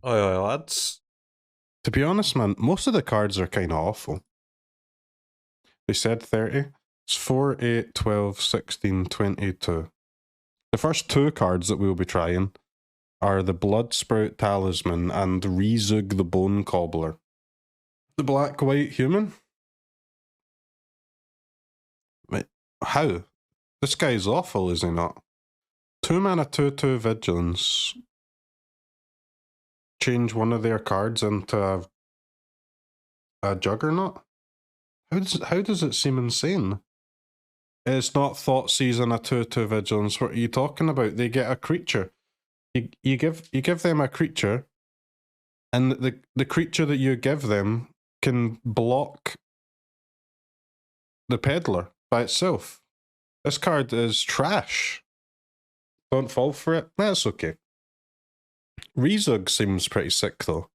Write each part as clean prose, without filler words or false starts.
Oi, lads. To be honest, man, most of the cards are kind of awful. They said 30. It's 4, 8, 12, 16, 22. The first two cards that we'll be trying are the Blood Sprout Talisman and Rezug the Bone Cobbler. The black-white human? Wait, how? This guy's awful, is he not? 2 mana 2/2 Vigilance. Change one of their cards into a Juggernaut? How does it seem insane? It's not Thoughtseize and a 2/2 Vigilance. What are you talking about? They get a creature. You give them a creature, and the creature that you give them can block the Peddler by itself. This card is trash. Don't fall for it. That's okay. Rezug seems pretty sick though.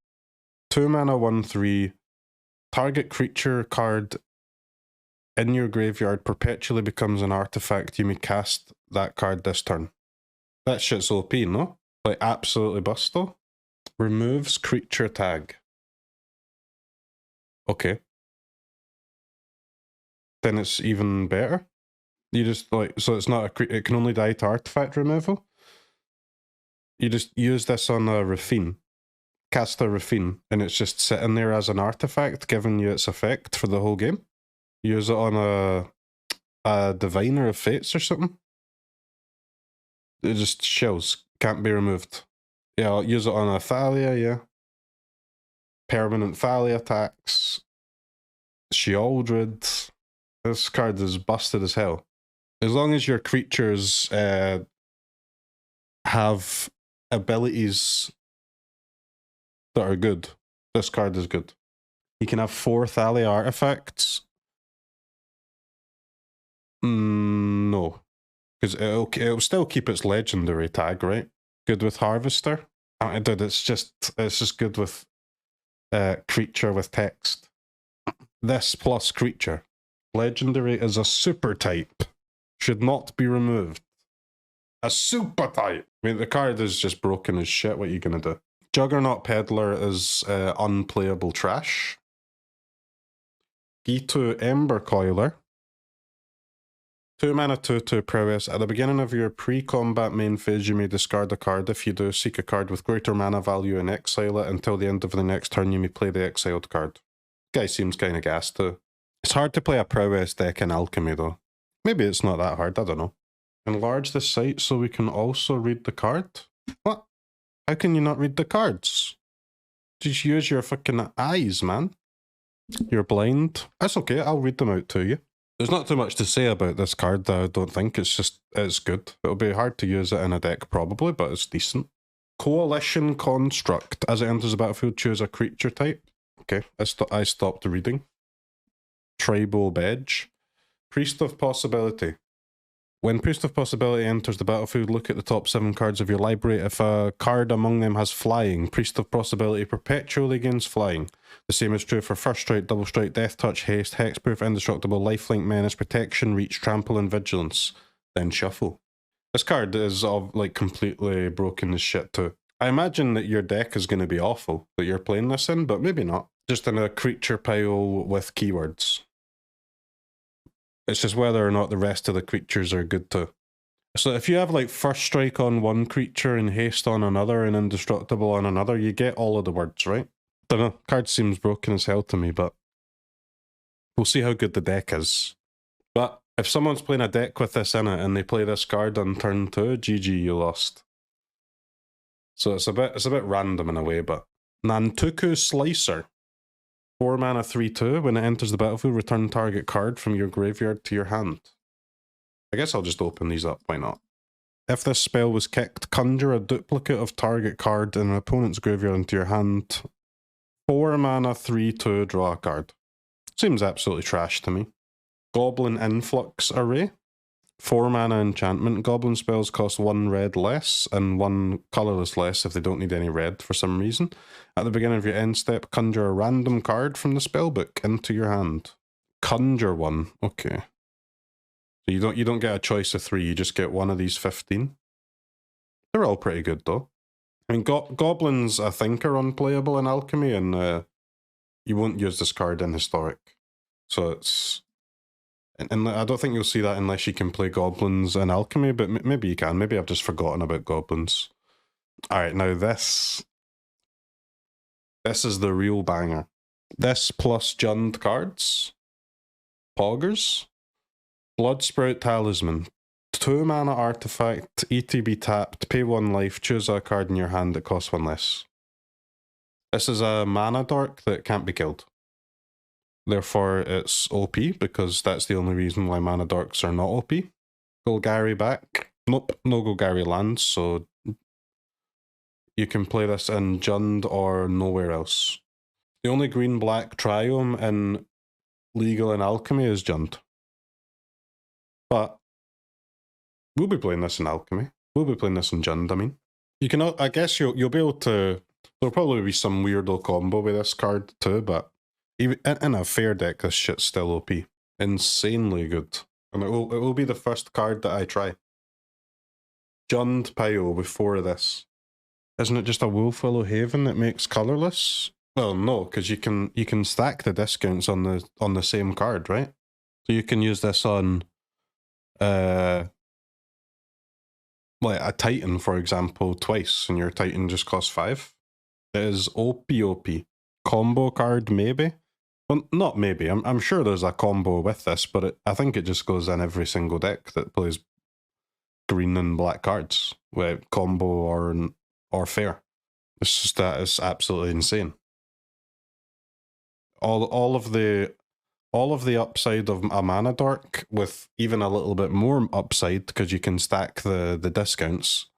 2 mana 1/3. Target creature card in your graveyard perpetually becomes an artifact. You may cast that card this turn. That shit's OP, no? Like absolutely busto. Removes creature tag. Okay. Then it's even better. You just like, so it's not a it can only die to artifact removal. You just use this on a Rafine. Cast a Rafine, and it's just sitting there as an artifact, giving you its effect for the whole game. Use it on a Diviner of Fates or something. It just chills. Can't be removed. Yeah, I'll use it on a Thalia, yeah. Permanent Thalia attacks. Sheoldred. This card is busted as hell. As long as your creatures have abilities that are good, this card is good. You can have 4 Thalia artifacts. No. Because it'll still keep its legendary tag, right? Good with Harvester. Dude, it's just good with creature with text. This plus creature. Legendary is a super type. Should not be removed. A super type. I mean, the card is just broken as shit. What are you gonna do? Juggernaut Peddler is unplayable trash. Gitu Ember Coiler. 2 mana 2/2 prowess. At the beginning of your pre-combat main phase, you may discard a card. If you do, seek a card with greater mana value and exile it. Until the end of the next turn, you may play the exiled card. Guy seems kind of gas too. It's hard to play a prowess deck in Alchemy though. Maybe it's not that hard, I don't know. Enlarge the site so we can also read the card? What? How can you not read the cards? Just use your fucking eyes, man. You're blind. That's okay, I'll read them out to you. There's not too much to say about this card, I don't think. It's good. It'll be hard to use it in a deck probably, but it's decent. Coalition Construct. As it enters the battlefield, choose a creature type. Okay, I stopped reading. Tribal Bedge. Priest of Possibility. When Priest of Possibility enters the battlefield, look at the top 7 cards of your library. If a card among them has flying, Priest of Possibility perpetually gains flying. The same is true for First Strike, Double Strike, Death Touch, Haste, Hexproof, Indestructible, Lifelink, Menace, Protection, Reach, Trample, and Vigilance. Then shuffle. This card is like completely broken as shit too. I imagine that your deck is going to be awful that you're playing this in, but maybe not. Just in a creature pile with keywords. It's just whether or not the rest of the creatures are good too. So if you have like First Strike on one creature and Haste on another and Indestructible on another, you get all of the words, right? Dunno, card seems broken as hell to me, but we'll see how good the deck is. But if someone's playing a deck with this in it and they play this card on turn 2, GG, you lost. So it's a bit random in a way, but Nantuku Slicer. 4 mana 3/2. When it enters the battlefield, return target card from your graveyard to your hand. I guess I'll just open these up, why not? If this spell was kicked, conjure a duplicate of target card in an opponent's graveyard into your hand. 4 mana 3/2, draw a card. Seems absolutely trash to me. Goblin Influx Array. 4 mana enchantment. Goblin spells cost 1 red less and 1 colourless less if they don't need any red for some reason. At the beginning of your end step, conjure a random card from the spellbook into your hand. Conjure one. Okay. So you don't get a choice of 3, you just get one of these 15. They're all pretty good though. I mean, goblins, I think, are unplayable in Alchemy, and you won't use this card in Historic. So it's... And I don't think you'll see that unless you can play goblins in Alchemy, but maybe you can. Maybe I've just forgotten about goblins. Alright, now this is the real banger. This plus Jund cards, Poggers, Blood Sprout Talisman, 2 mana artifact, ETB tapped, pay 1 life, choose a card in your hand that costs 1 less. This is a mana dork that can't be killed. Therefore, it's OP, because that's the only reason why mana dorks are not OP. Golgari back. Nope, no Golgari lands, so you can play this in Jund or nowhere else. The only green-black triome in Legal and Alchemy is Jund. But we'll be playing this in Alchemy. We'll be playing this in Jund, I mean. You can, I guess you'll be able to... There'll probably be some weirdo combo with this card too, but even in a fair deck, this shit's still OP. Insanely good. And it will be the first card that I try. Jund Pio before this. Isn't it just a Wolfwillow Haven that makes colourless? Well, no, because you can stack the discounts on the same card, right? So you can use this on like a Titan, for example, twice, and your Titan just costs 5. It is OP. Combo card, maybe? Well, not maybe. I'm sure there's a combo with this, but I think it just goes in every single deck that plays green and black cards, with combo or fair. It's just that it's absolutely insane. All of the upside of a mana dork with even a little bit more upside because you can stack the discounts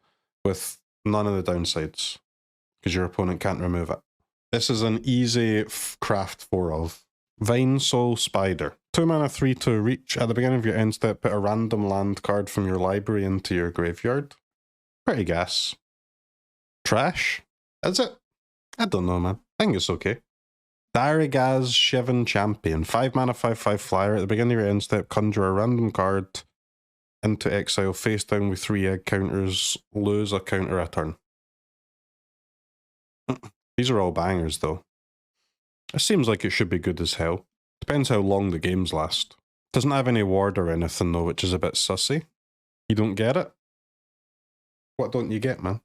with none of the downsides because your opponent can't remove it. This is an easy craft 4 of. Vine Soul Spider. 2 mana 3/2 reach. At the beginning of your end step, put a random land card from your library into your graveyard. Pretty gas. Trash? Is it? I don't know, man. I think it's okay. Darigaz Shivan Champion. 5 mana 5/5 flyer. At the beginning of your end step, conjure a random card into exile face down with 3 egg counters. Lose a counter a turn. These are all bangers though. It seems like it should be good as hell. Depends how long the games last. Doesn't have any ward or anything though, which is a bit sussy. You don't get it? What don't you get, man?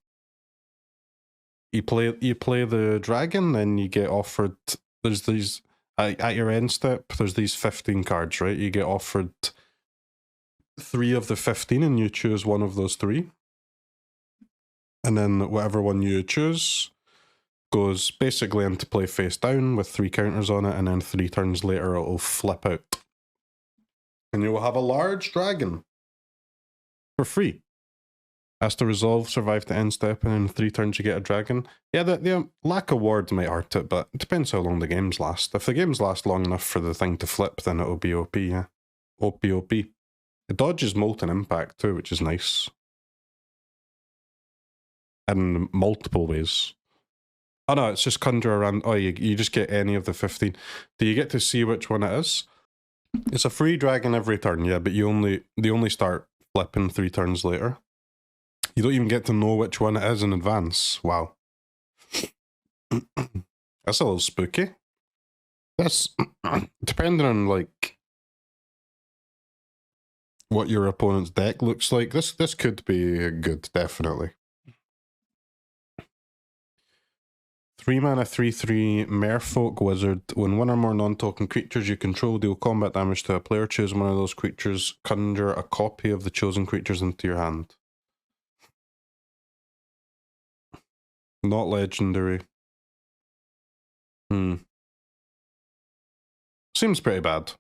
You play the dragon, then you get offered... There's these... At your end step, there's these 15 cards, right? You get offered 3 of the 15 and you choose one of those 3. And then whatever one you choose goes basically into play face down with 3 counters on it, and then 3 turns later it'll flip out. And you will have a large dragon for free. Has to resolve, survive to end step, and in 3 turns you get a dragon. Yeah, the lack of ward might hurt it, but it depends how long the games last. If the games last long enough for the thing to flip, then it'll be OP, yeah. OP. It dodges Molten Impact too, which is nice. In multiple ways. Oh no, it's just conjure around. Oh, you just get any of the 15. Do you get to see which one it is? It's a free dragon every turn, yeah, but they only start flipping 3 turns later. You don't even get to know which one it is in advance. Wow. That's a little spooky. That's depending on like what your opponent's deck looks like. This could be good, definitely. 3 mana 3/3 Merfolk Wizard. When 1 or more non-token creatures you control deal combat damage to a player, choose one of those creatures, conjure a copy of the chosen creatures into your hand. Not legendary. Seems pretty bad.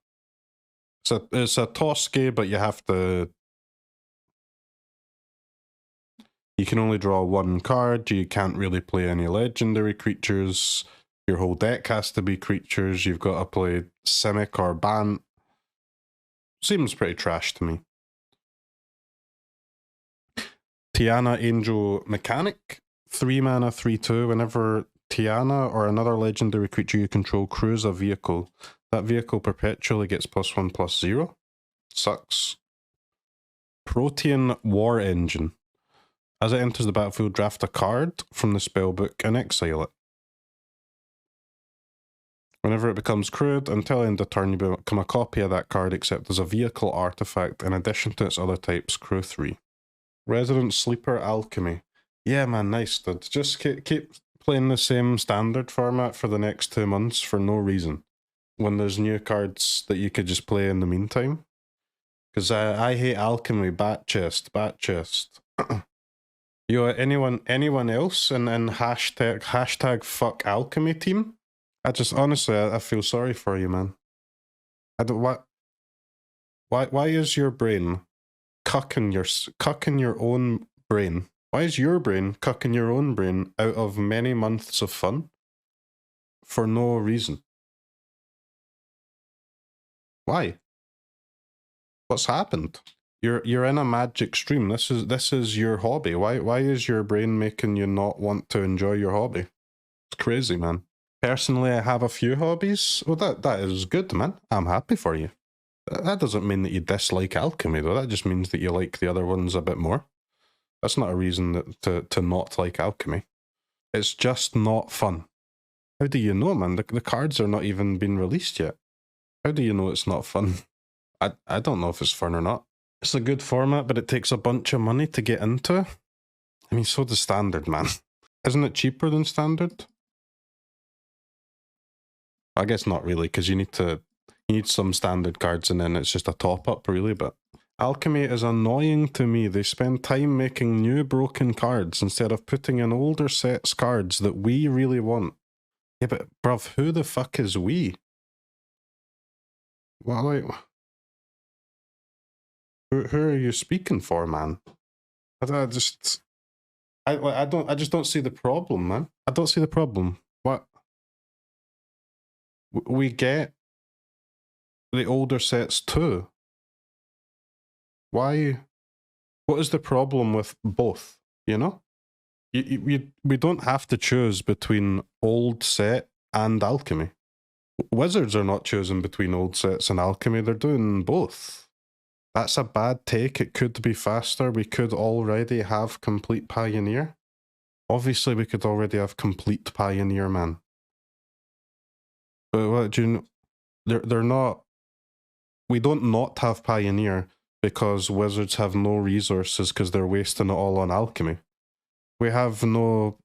It's a Toski, but you have to... You can only draw 1 card, you can't really play any legendary creatures, your whole deck has to be creatures, you've got to play Simic or Bant. Seems pretty trash to me. Tiana Angel Mechanic. 3 mana 3/2. Whenever Tiana or another legendary creature you control crews a vehicle, that vehicle perpetually gets +1/+0. Sucks. Protean War Engine. As it enters the battlefield, draft a card from the spellbook and exile it. Whenever it becomes crewed, until end of turn, you become a copy of that card except as a vehicle artifact in addition to its other types, crew 3. Resident Sleeper Alchemy. Yeah, man, nice, dude. Just keep playing the same standard format for the next 2 months for no reason. When there's new cards that you could just play in the meantime. Because I hate Alchemy, bat chest. Yo, anyone else in hashtag fuck Alchemy team? I just, honestly, I feel sorry for you, man. I don't, why is your brain cucking your own brain? Why is your brain cucking your own brain out of many months of fun? For no reason. Why? What's happened? You're in a magic stream. This is your hobby. Why is your brain making you not want to enjoy your hobby? It's crazy, man. Personally, I have a few hobbies. Well, that is good, man. I'm happy for you. That doesn't mean that you dislike Alchemy, though. That just means that you like the other ones a bit more. That's not a reason to not like Alchemy. It's just not fun. How do you know, man? The cards are not even been released yet. How do you know it's not fun? I don't know if it's fun or not. It's a good format, but it takes a bunch of money to get into. I mean, so does Standard, man. Isn't it cheaper than Standard? I guess not really, because you need some Standard cards and then it's just a top-up, really, but Alchemy is annoying to me. They spend time making new broken cards instead of putting in older sets cards that we really want. Yeah, but bruv, who the fuck is we? Well, like, who are you speaking for, man? I just don't see the problem, man. I don't see the problem. What? We get the older sets too. Why? What is the problem with both? You know? We don't have to choose between old set and Alchemy. Wizards are not choosing between old sets and Alchemy. They're doing both. That's a bad take. It could be faster. We could already have Complete Pioneer. Obviously, we could already have Complete Pioneer, man. But what do you know? They're not. We don't not have Pioneer because Wizards have no resources because they're wasting it all on Alchemy. We have no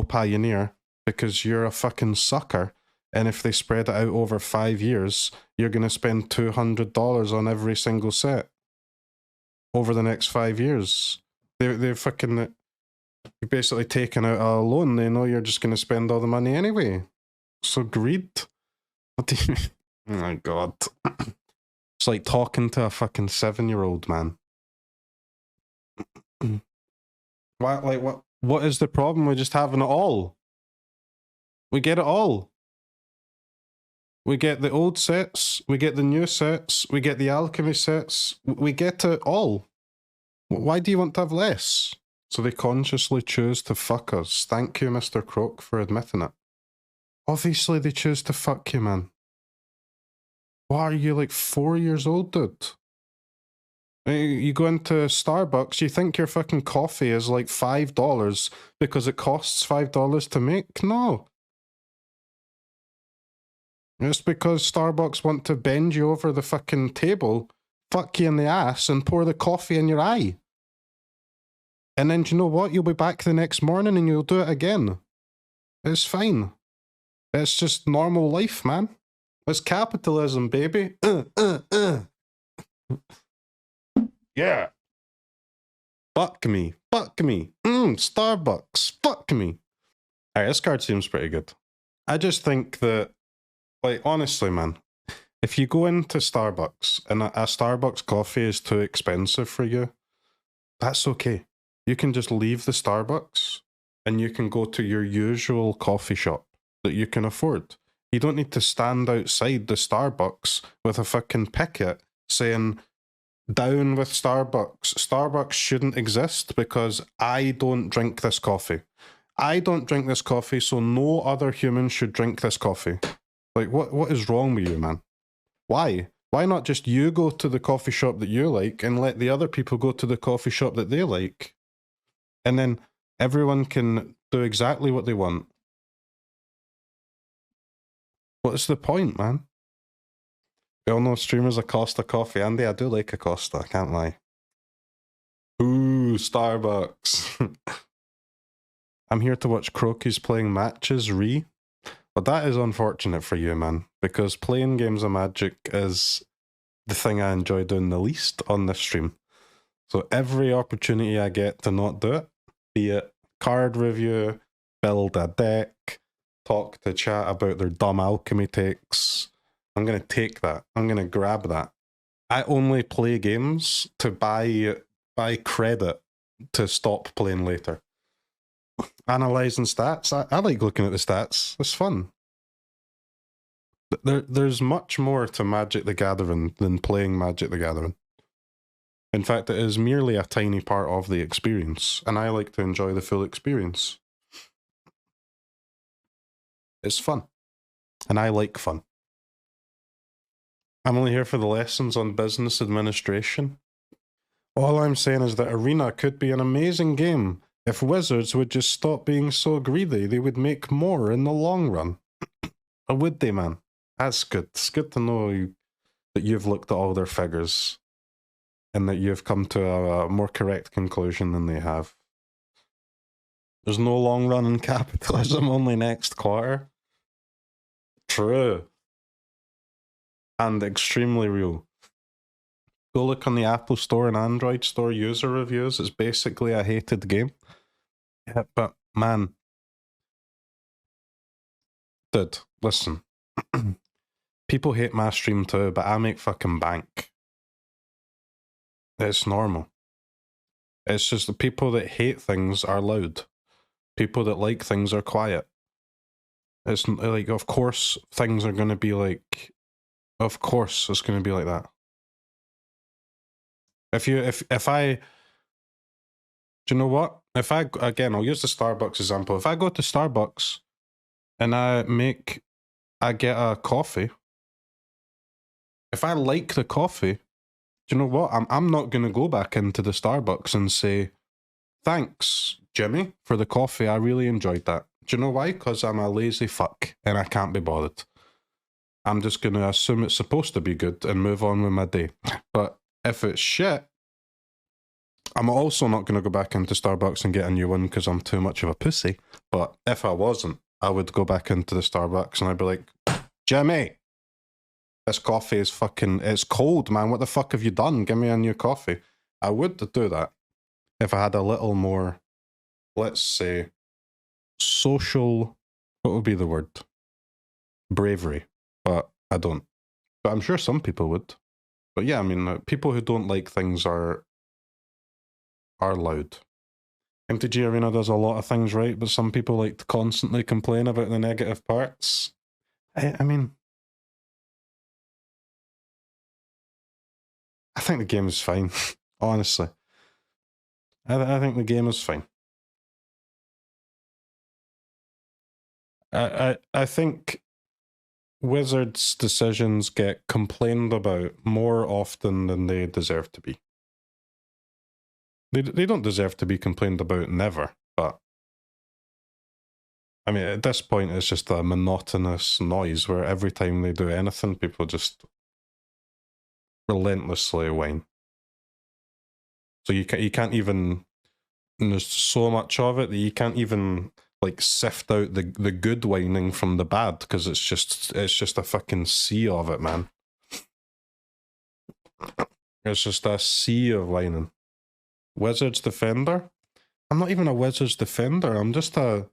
Pioneer because you're a fucking sucker. And if they spread it out over 5 years, you're going to spend $200 on every single set over the next 5 years. They're fucking... You're basically taking out a loan. They know you're just going to spend all the money anyway. So greed. What do you mean? Oh my god. It's like talking to a fucking 7-year-old, man. What is the problem with just having it all? We get it all. We get the old sets, we get the new sets, we get the Alchemy sets, we get it all. Why do you want to have less? So they consciously choose to fuck us. Thank you, Mr. Croak, for admitting it. Obviously they choose to fuck you, man. Why are you like 4 years old, dude? You go into Starbucks, you think your fucking coffee is like $5 because it costs $5 to make? No. It's because Starbucks want to bend you over the fucking table, fuck you in the ass, and pour the coffee in your eye. And then, do you know what? You'll be back the next morning and you'll do it again. It's fine. It's just normal life, man. It's capitalism, baby. Yeah. Fuck me. Fuck me. Starbucks. Fuck me. Alright, this card seems pretty good. I just think that, like, honestly, man, if you go into Starbucks and a Starbucks coffee is too expensive for you, that's okay. You can just leave the Starbucks and you can go to your usual coffee shop that you can afford. You don't need to stand outside the Starbucks with a fucking picket saying, down with Starbucks. Starbucks shouldn't exist because I don't drink this coffee. I don't drink this coffee, so no other human should drink this coffee. Like, what is wrong with you, man? Why? Why not just you go to the coffee shop that you like and let the other people go to the coffee shop that they like? And then everyone can do exactly what they want. What's the point, man? We all know streamers Acosta coffee. Andy, I do like Acosta, I can't lie. Ooh, Starbucks. I'm here to watch CROKEYZ playing matches, But that is unfortunate for you, man, because playing games of Magic is the thing I enjoy doing the least on this stream. So every opportunity I get to not do it, be it card review, build a deck, talk to chat about their dumb alchemy takes, I'm going to take that. I'm going to grab that. I only play games to buy credit to stop playing later. Analyzing stats, I like looking at the stats. It's fun. There's much more to Magic the Gathering than playing Magic the Gathering. In fact, it is merely a tiny part of the experience, and I like to enjoy the full experience. It's fun. And I like fun. I'm only here for the lessons on business administration. All I'm saying is that Arena could be an amazing game if Wizards would just stop being so greedy. They would make more in the long run. Or would they, man? That's good. It's good to know that you've looked at all their figures and that you've come to a more correct conclusion than they have. There's no long run in capitalism, only next quarter. True. And extremely real. Go look on the Apple Store and Android Store user reviews. It's basically a hated game. Yeah, but man, dude, listen. People hate my stream too, but I make fucking bank. It's normal. It's just the people that hate things are loud. People that like things are quiet. It's like, of course, things are going to be like, of course, it's going to be like that. If I, do you know what? Again, I'll use the Starbucks example. If I go to Starbucks and I get a coffee, if I like the coffee, do you know what? I'm not going to go back into the Starbucks and say, thanks, Jimmy, for the coffee. I really enjoyed that. Do you know why? Because I'm a lazy fuck and I can't be bothered. I'm just going to assume it's supposed to be good and move on with my day. But if it's shit, I'm also not going to go back into Starbucks and get a new one because I'm too much of a pussy. But if I wasn't, I would go back into the Starbucks and I'd be like, Jimmy, this coffee is fucking, it's cold, man. What the fuck have you done? Give me a new coffee. I would do that if I had a little more, let's say, social, what would be the word? Bravery. But I don't. But I'm sure some people would. But yeah, I mean, people who don't like things are loud. MTG Arena does a lot of things right, but some people like to constantly complain about the negative parts. I mean, I think the game is fine, honestly. I think the game is fine. I think Wizards' decisions get complained about more often than they deserve to be. They don't deserve to be complained about, never, but I mean, at this point, it's just a monotonous noise where every time they do anything, people just relentlessly whine. So you can't even, and there's so much of it that you can't even like sift out the good whining from the bad, because it's just a fucking sea of it, man. It's just a sea of whining. Wizards Defender? I'm not even a Wizards Defender. I'm just a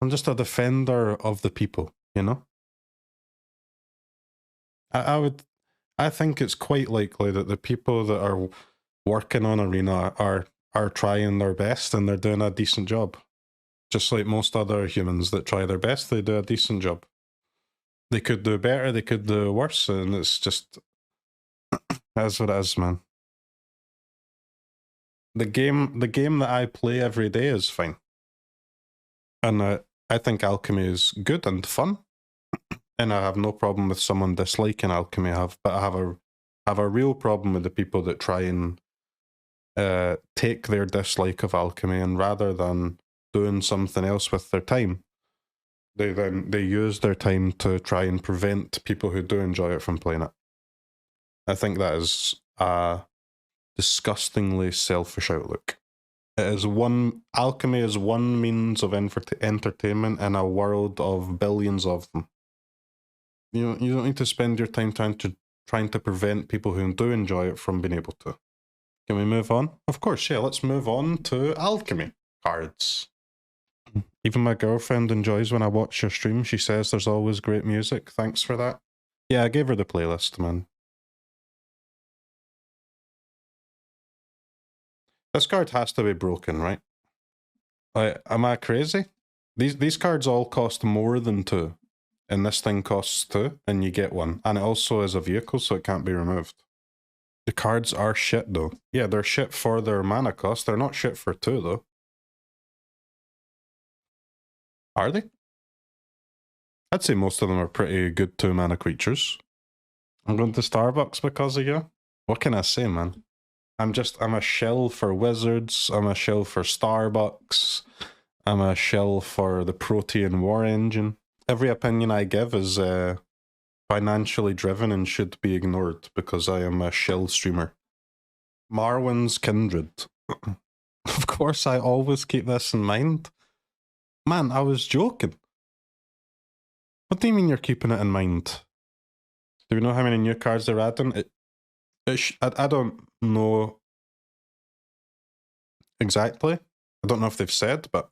defender of the people, you know? I think it's quite likely that the people that are working on Arena are trying their best and they're doing a decent job. Just like most other humans that try their best, they do a decent job. They could do better, they could do worse, and it's just, that's what it is, man. The game that I play every day is fine. And I think Alchemy is good and fun. And I have no problem with someone disliking Alchemy, but I have a real problem with the people that try and take their dislike of alchemy, and rather than doing something else with their time, they use their time to try and prevent people who do enjoy it from playing it. I think that is a disgustingly selfish outlook. Alchemy is one means of entertainment in a world of billions of them. You don't need to spend your time trying to prevent people who do enjoy it from being able to. Can we move on? Of course, yeah, let's move on to alchemy cards. Even my girlfriend enjoys when I watch your stream. She says there's always great music. Thanks for that. Yeah, I gave her the playlist, man. This card has to be broken, right? Am I crazy? These cards all cost more than 2. And this thing costs 2, and you get 1. And it also is a vehicle, so it can't be removed. The cards are shit, though. Yeah, they're shit for their mana cost. They're not shit for 2, though. Are they? I'd say most of them are pretty good 2-mana creatures. I'm going to Starbucks because of you. What can I say, man? I'm a shell for Wizards. I'm a shell for Starbucks. I'm a shell for the Protean War Engine. Every opinion I give is financially driven and should be ignored because I am a shell streamer. Marwin's Kindred. Of course, I always keep this in mind. Man, I was joking. What do you mean you're keeping it in mind? Do we know how many new cards they're adding? I don't know exactly. I don't know if they've said, but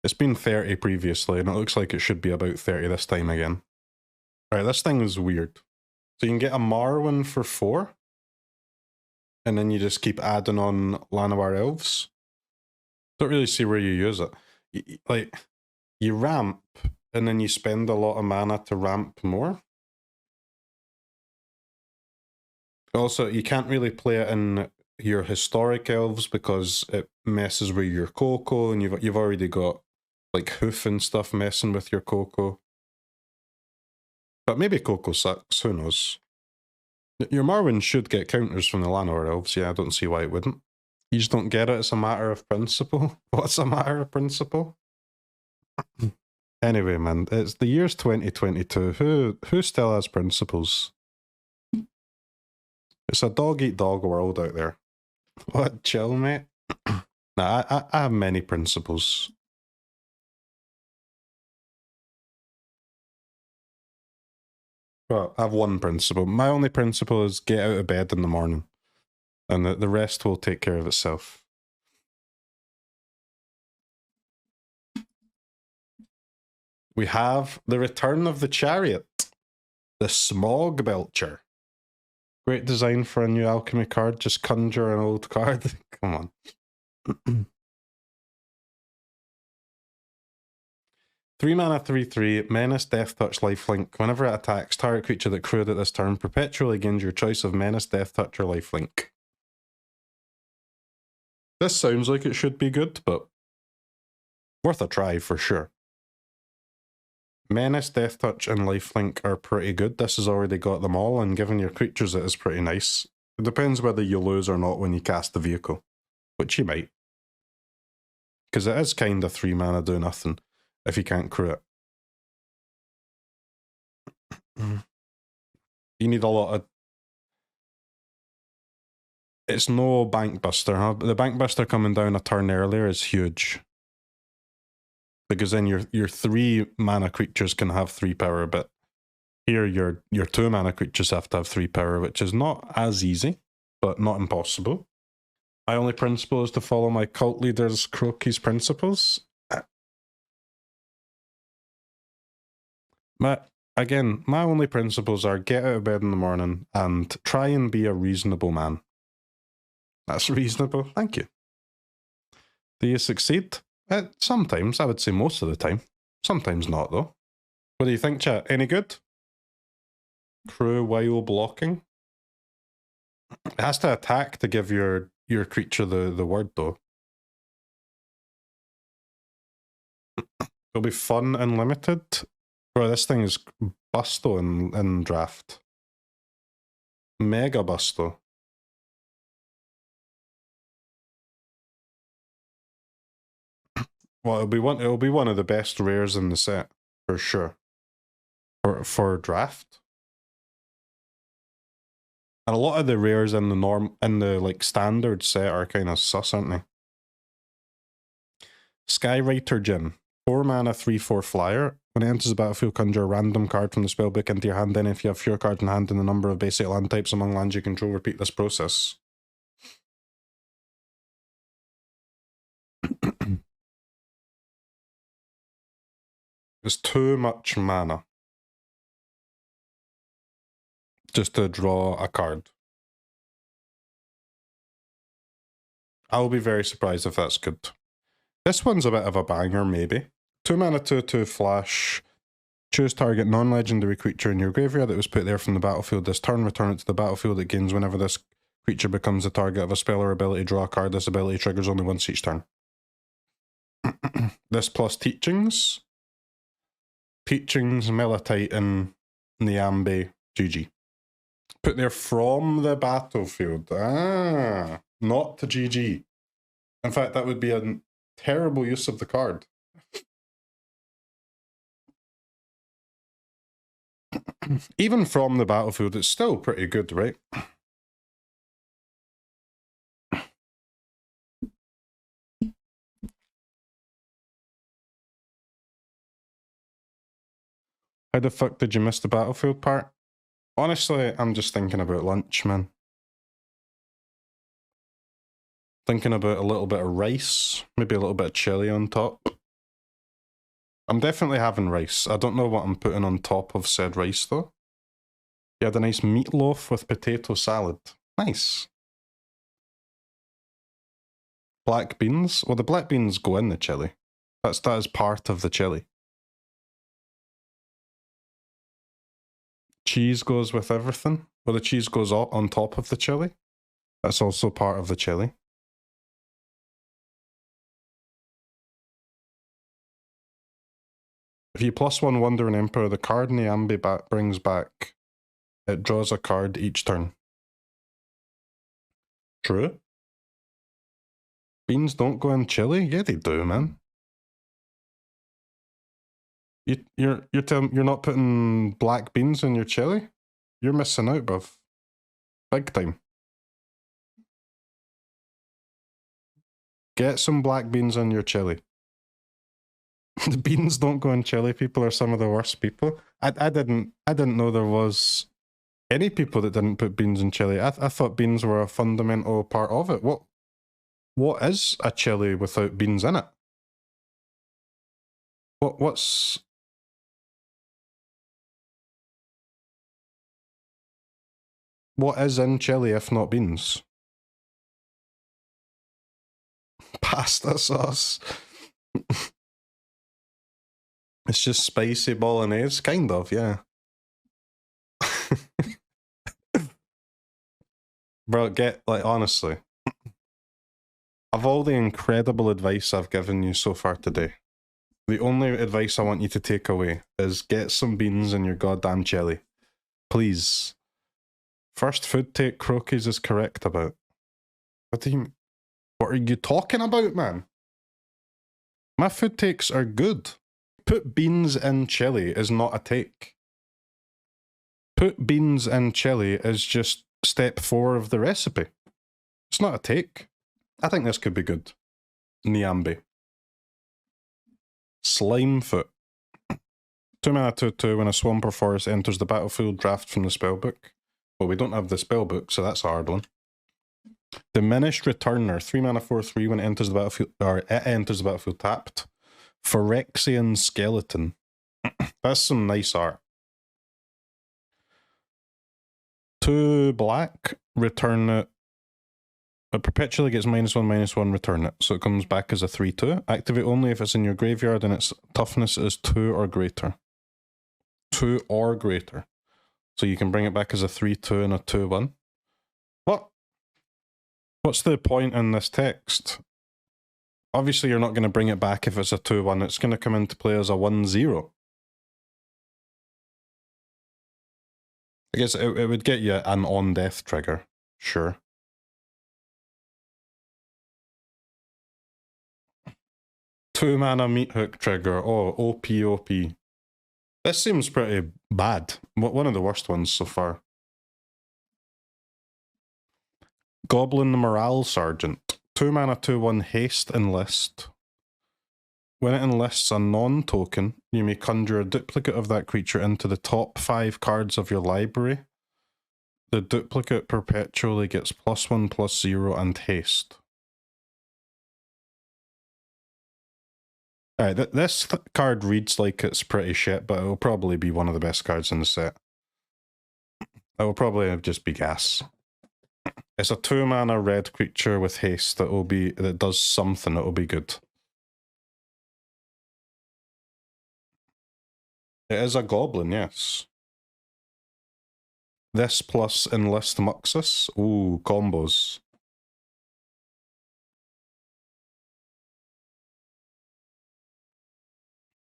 it's been 30 previously, and it looks like it should be about 30 this time again. Alright, this thing is weird. So you can get a Marwin for 4, and then you just keep adding on Llanowar Elves. Don't really see where you use it. You ramp, and then you spend a lot of mana to ramp more. Also, you can't really play it in your historic elves because it messes with your Coco, and you've already got like Hoof and stuff messing with your Coco. But maybe Coco sucks, who knows. Your Marwin should get counters from the Llanowar Elves, yeah, I don't see why it wouldn't. You just don't get it, it's a matter of principle. What's a matter of principle? Anyway, man, it's the year's 2022. Who still has principles? It's a dog-eat-dog world out there. What, chill, mate? Nah, I have many principles. Well, I have one principle. My only principle is get out of bed in the morning. And the rest will take care of itself. We have the return of the chariot. The Smog Belcher. Great design for a new alchemy card. Just conjure an old card. Come on. 3 mana, 3/3, Menace, Death Touch, Lifelink. Whenever it attacks, target creature that crewed at this turn perpetually gains your choice of Menace, Death Touch, or Lifelink. This sounds like it should be good, but worth a try for sure. Menace, Death Touch, and Lifelink are pretty good. This has already got them all, and given your creatures it is pretty nice. It depends whether you lose or not when you cast the vehicle, which you might. Because it is kind of 3 mana do nothing if you can't crew it. You need a lot of... It's no Bankbuster, huh? The Bankbuster coming down a turn earlier is huge. Because then your 3 mana creatures can have 3 power, but here your 2 mana creatures have to have 3 power, which is not as easy, but not impossible. My only principle is to follow my cult leader's CROKEYZ principles. My only principles are get out of bed in the morning and try and be a reasonable man. That's reasonable, thank you. Do you succeed? Sometimes, I would say most of the time. Sometimes not, though. What do you think, chat? Any good? Crew while blocking? It has to attack to give your creature the word, though. It'll be fun and limited. Bro, this thing is busto in draft. Mega busto. Well, it'll be one of the best rares in the set, for sure. For draft. And a lot of the rares in the like standard set are kind of sus, aren't they? Skywriter Djinn. 4 mana, 3/4 flyer. When it enters the battlefield, conjure a random card from the spellbook into your hand. Then, if you have fewer cards in hand than the number of basic land types among lands you control, repeat this process. It's too much mana just to draw a card. I'll be very surprised if that's good. This one's a bit of a banger, maybe. 2 mana, 2/2 flash. Choose target non-legendary creature in your graveyard that was put there from the battlefield this turn. Return it to the battlefield. It gains whenever this creature becomes the target of a spell or ability. Draw a card. This ability triggers only once each turn. This plus teachings. Teachings, Melatitan, Niambi, GG. Put there from the battlefield. Ah, not to GG. In fact, that would be a terrible use of the card. Even from the battlefield, it's still pretty good, right? How the fuck did you miss the battlefield part? Honestly, I'm just thinking about lunch, man. Thinking about a little bit of rice, maybe a little bit of chili on top. I'm definitely having rice. I don't know what I'm putting on top of said rice, though. You had a nice meatloaf with potato salad. Nice. Black beans? Well, the black beans go in the chili. That is part of the chili. Cheese goes with everything. Well, the cheese goes on top of the chili. That's also part of the chili. If you +1 Wandering Emperor, the card Niambi brings back. It draws a card each turn. True. Beans don't go in chili? Yeah, they do, man. You're telling you're not putting black beans in your chili? You're missing out, bruv. Big time. Get some black beans in your chili. The beans don't go in chili. People are some of the worst people. I didn't know there was any people that didn't put beans in chili. I thought beans were a fundamental part of it. What is a chili without beans in it? What is in chili if not beans? Pasta sauce. It's just spicy bolognese, kind of, yeah. Bro, honestly, of all the incredible advice I've given you so far today, the only advice I want you to take away is get some beans in your goddamn chili. Please. First food take CROKEYZ is correct about. What are you talking about, man? My food takes are good. Put beans in chili is not a take. Put beans in chili is just step 4 of the recipe. It's not a take. I think this could be good. Niambi. Slimefoot. 2 mana, 2/2. When a swamp or forest enters the battlefield, draft from the spellbook. Well, we don't have the spellbook, so that's a hard one. Diminished Returner. 3 mana, 4/3. When it enters the battlefield, or it enters the battlefield tapped. Phyrexian Skeleton. That's some nice art. 2 black, return it. It perpetually gets -1/-1, return it. So it comes back as a 3/2. Activate only if it's in your graveyard and its toughness is 2 or greater. 2 or greater. So you can bring it back as a 3/2 and a 2/1. What? What's the point in this text? Obviously, you're not going to bring it back if it's a 2/1. It's going to come into play as a 1/0. I guess it would get you an on-death trigger. Sure. 2 mana meat hook trigger. Oh, OP. This seems pretty bad. One of the worst ones so far. Goblin Sergeant. 2 mana 2/1 haste enlist. When it enlists a non-token, you may conjure a duplicate of that creature into the top 5 cards of your library. The duplicate perpetually gets +1/+0 and haste. Alright, this card reads like it's pretty shit, but it'll probably be one of the best cards in the set. It will probably just be gas. It's a 2 mana red creature with haste that does something that'll be good. It is a goblin, yes. This plus enlist Muxus. Ooh, combos.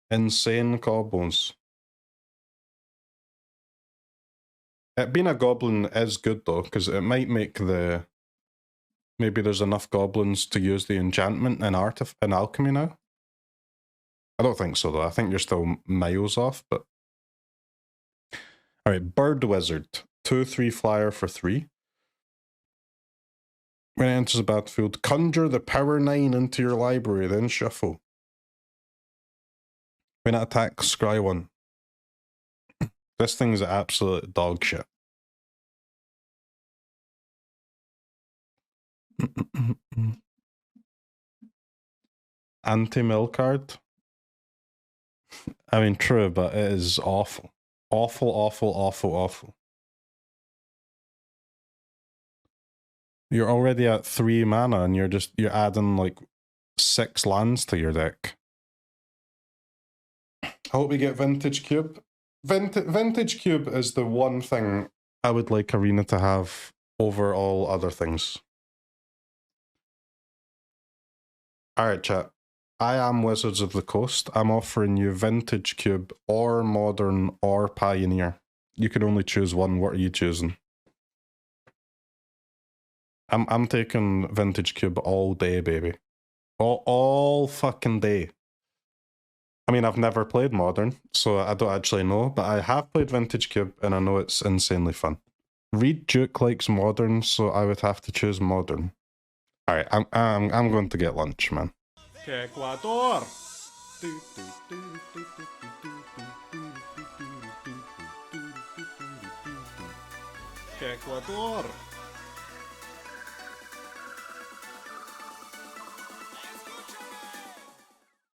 Insane combos. It being a goblin is good though, because it might make the... Maybe there's enough goblins to use the enchantment in Alchemy now? I don't think so though, I think you're still miles off, but... Alright, Bird Wizard. 2/3 flyer for 3. When it enters the battlefield, conjure the power 9 into your library, then shuffle. When it attacks, scry 1. This thing's absolute dog shit. Anti-mill card? I mean, true, but it is awful. Awful. You're already at 3 mana and you're adding like 6 lands to your deck. I hope we get Vintage Cube. Vintage Cube is the one thing I would like Arena to have over all other things. Alright, chat. I am Wizards of the Coast. I'm offering you Vintage Cube or Modern or Pioneer. You can only choose one. What are you choosing? I'm taking Vintage Cube all day, baby. All fucking day. I mean, I've never played Modern, so I don't actually know, but I have played Vintage Cube and I know it's insanely fun. Reed Duke likes Modern, so I would have to choose Modern. Alright, I'm going to get lunch, man. Ecuador! Ecuador!